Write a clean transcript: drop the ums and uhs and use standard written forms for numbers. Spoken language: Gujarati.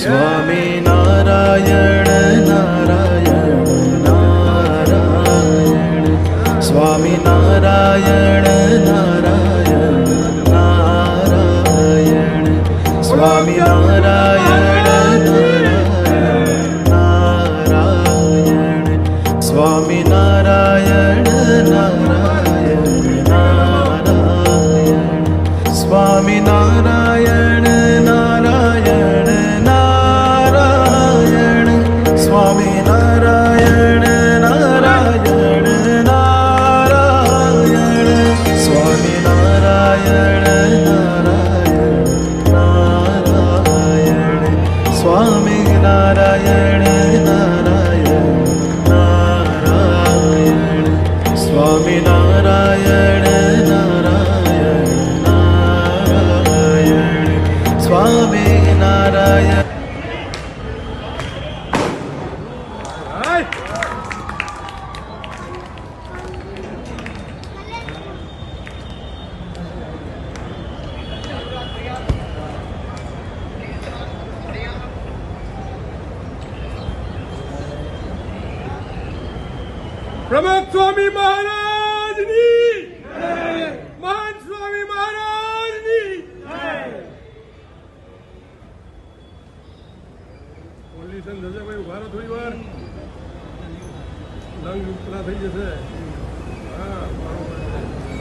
સ્વામી નારાયણ નારાયણ નારાયણ સ્વામી નારાયણ નારાયણ નારાયણ સ્વામી નારાયણ નારાયણ સ્વામી નારાયણ નારાયણ નારાયણ સ્વામી નારાયણ નારાયણ નારાયણ સ્વામી નારાયણ નારાયણ નારાયણ સ્વામી નારાયણ નારાયણ નારાયણ સ્વામી નારાયણ નારાયણ નારાયણ સ્વામી નારાયણ નારાયણ નારાયણ સ્વામી નારાયણ. પ્રમુખ સ્વામી મહારાજની મહાન સ્વામી મહારાજની પોલ્યુશન થશે ભાઈ, ઉભા રહો થોડી વાર, લંગ ઉપલા થઈ જશે. હા બરોબર.